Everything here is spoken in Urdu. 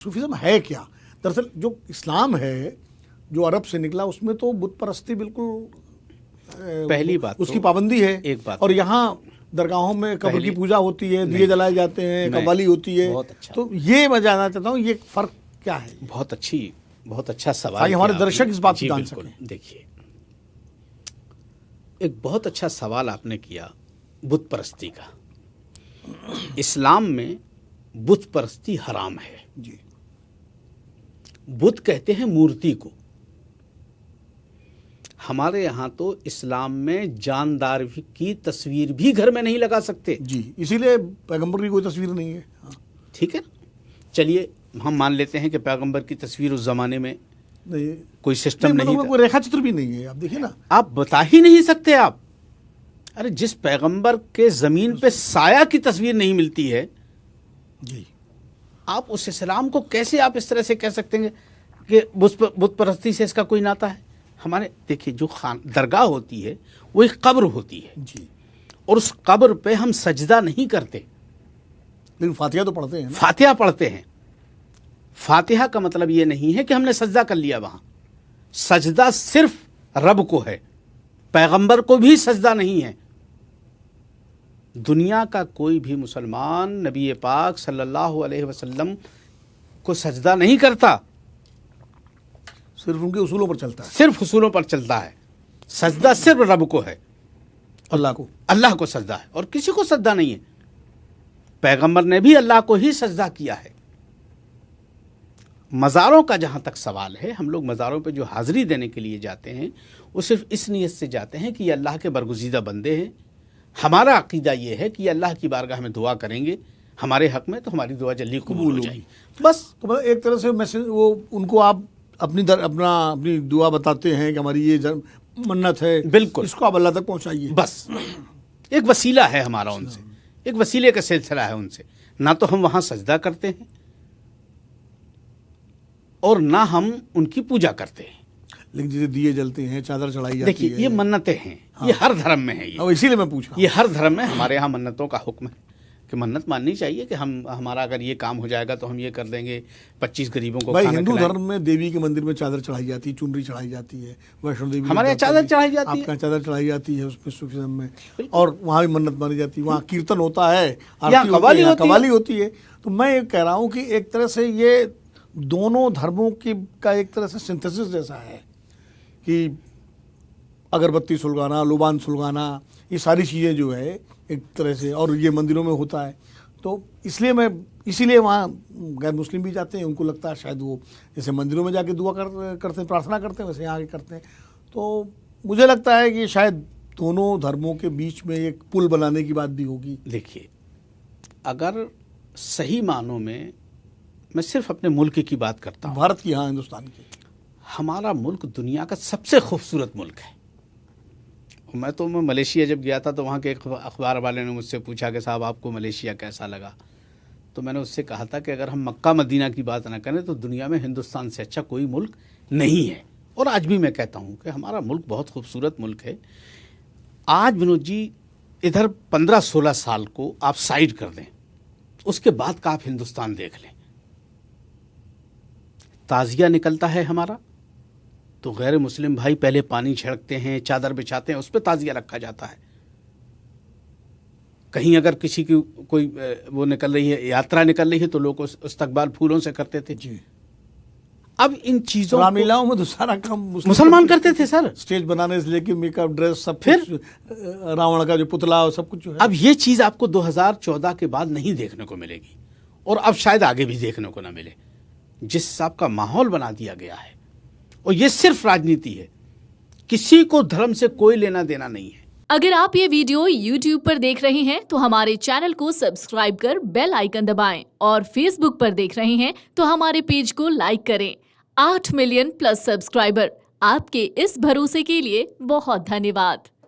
صوفیزم ہے کیا؟ دراصل جو اسلام ہے جو عرب سے نکلا اس میں تو بت پرستی بالکل پہلی بات اس کی پابندی ہے، ایک بات اور یہاں درگاہوں میں قبر کی پوجا ہوتی ہے، دیے جلائے جاتے ہیں، قوالی ہوتی ہے. بہت اچھا. تو یہ میں جاننا چاہتا ہوں یہ فرق کیا ہے؟ بہت اچھا سوال ہمارے درشک اس بات کو جان سکیں. دیکھیے، ایک بہت اچھا سوال آپ نے کیا بت پرستی کا. اسلام میں بت پرستی حرام ہے. جی. بت کہتے ہیں مورتی کو. ہمارے یہاں تو اسلام میں جاندار کی تصویر بھی گھر میں نہیں لگا سکتے. جی، اسی لیے پیغمبر کی کوئی تصویر نہیں ہے. ٹھیک ہے نا، چلیے ہم مان لیتے ہیں کہ پیغمبر کی تصویر اس زمانے میں کوئی سسٹم نہیں تھا، کوئی ریکھا چتر بھی نہیں ہے. آپ دیکھیں نا، آپ بتا ہی نہیں سکتے. آپ ارے جس پیغمبر کے زمین پہ سایہ کی تصویر نہیں ملتی ہے، جی، آپ اس اسلام کو کیسے آپ اس طرح سے کہہ سکتے ہیں کہ بت پرستی سے اس کا کوئی ناتا ہے؟ ہمارے دیکھیے جو درگاہ ہوتی ہے وہ ایک قبر ہوتی ہے، جی، اور اس قبر پہ ہم سجدہ نہیں کرتے، لیکن فاتحہ تو پڑھتے ہیں نا. فاتحہ پڑھتے ہیں. فاتحہ کا مطلب یہ نہیں ہے کہ ہم نے سجدہ کر لیا. وہاں سجدہ صرف رب کو ہے، پیغمبر کو بھی سجدہ نہیں ہے. دنیا کا کوئی بھی مسلمان نبی پاک صلی اللہ علیہ وسلم کو سجدہ نہیں کرتا، صرف ان کے اصولوں پر چلتا ہے. صرف اصولوں پر چلتا ہے. سجدہ صرف رب کو ہے، اللہ کو سجدہ ہے، اور کسی کو سجدہ نہیں ہے. پیغمبر نے بھی اللہ کو ہی سجدہ کیا ہے. مزاروں کا جہاں تک سوال ہے، ہم لوگ مزاروں پہ جو حاضری دینے کے لیے جاتے ہیں وہ صرف اس نیت سے جاتے ہیں کہ یہ اللہ کے برگزیدہ بندے ہیں. ہمارا عقیدہ یہ ہے کہ یہ اللہ کی بارگاہ میں دعا کریں گے ہمارے حق میں، تو ہماری دعا جلدی قبول ہو جائے گی. بس تو ایک طرح سے وہ ان کو آپ اپنی دعا بتاتے ہیں کہ ہماری یہ منت ہے، بالکل اس کو آپ اللہ تک پہنچائیے. بس ایک وسیلہ ہے ہمارا ان سے، ایک وسیلے کا سلسلہ ہے ان سے. نہ تو ہم وہاں سجدہ کرتے ہیں اور نہ ہم ان کی پوجا کرتے ہیں. لیکن جسے دیے جلتے ہیں، چادر چڑھائی جاتی ہے. دیکھیے یہ منتیں ہیں، یہ ہر دھرم میں ہے. اسی لیے میں پوچھا، یہ ہر دھرم میں ہمارے یہاں منتوں کا حکم ہے کہ منت ماننی چاہیے کہ ہمارا اگر یہ کام ہو جائے گا تو ہم یہ کر دیں گے، 25 غریبوں کو کھانا کھلائیں. ہندو دھرم میں دیوی کے مندر میں چادر چڑھائی جاتی ہے، چنری چڑھائی جاتی ہے. ویشنو دیوی ہمارے یہاں چادر چڑھائی جاتی ہے، آپ کا چادر چڑھائی جاتی ہے اس میں صوفیزم میں، اور وہاں بھی منت مانی جاتی ہے. وہاں کیرتن ہوتا ہے، قوالی ہوتی ہے. تو میں یہ کہہ رہا ہوں کہ ایک طرح سے یہ دونوں دھرموں کا ایک طرح سے سنتھسس جیسا ہے کہ اگربتی سلگانا، لوبان سلگانا، یہ ساری چیزیں جو ہے ایک طرح سے، اور یہ مندروں میں ہوتا ہے. تو اسی لیے وہاں غیر مسلم بھی جاتے ہیں. ان کو لگتا ہے شاید وہ جیسے مندروں میں جا کے دعا کرتے ہیں، پرارتھنا کرتے ہیں، ویسے یہاں آ کے کرتے ہیں. تو مجھے لگتا ہے کہ شاید دونوں دھرموں کے بیچ میں ایک پل بنانے کی بات بھی ہوگی. دیکھیے، اگر صحیح معنوں میں صرف اپنے ملک کی بات کرتا ہوں، بھارت کی، ہاں ہندوستان کی. ہمارا ملک دنیا کا سب سے خوبصورت ملک ہے. میں ملیشیا جب گیا تھا تو وہاں کے ایک اخبار والے نے مجھ سے پوچھا کہ صاحب آپ کو ملیشیا کیسا لگا؟ تو میں نے اس سے کہا تھا کہ اگر ہم مکہ مدینہ کی بات نہ کریں تو دنیا میں ہندوستان سے اچھا کوئی ملک نہیں ہے. اور آج بھی میں کہتا ہوں کہ ہمارا ملک بہت خوبصورت ملک ہے. آج ونود جی ادھر 15-16 سال کو آپ سائڈ کر دیں، اس کے بعد کا آپ ہندوستان دیکھ لیں. تعزیہ نکلتا ہے ہمارا تو غیر مسلم بھائی پہلے پانی چھڑکتے ہیں، چادر بچھاتے ہیں، اس پہ تعزیہ رکھا جاتا ہے. کہیں اگر کسی کی کوئی وہ نکل رہی ہے، یاترا نکل رہی ہے، تو لوگ استقبال پھولوں سے کرتے تھے. جی. اب ان چیزوں رام لیلاؤں میں تو سارا کام مسلمان کرتے تھے سر. اسٹیج بنانے سے لے کے میک اپ، ڈریس، سب پھر راون کا جو پتلا سب کچھ جو ہے. اب یہ چیز آپ کو 2014 کے بعد نہیں دیکھنے کو ملے گی، اور اب شاید آگے بھی دیکھنے کو نہ ملے. جس حساب کا ماحول بنا دیا گیا ہے، اور یہ صرف راجنیتی ہے، کسی کو دھرم سے کوئی لینا دینا نہیں ہے. اگر آپ یہ ویڈیو YouTube پر دیکھ رہے ہیں تو ہمارے چینل کو سبسکرائب کر بیل آئیکن دبائیں، اور فیس بک پر دیکھ رہے ہیں تو ہمارے پیج کو لائک کریں. 8 ملین پلس سبسکرائبر، آپ کے اس بھروسے کے لیے بہت دھنیہ واد.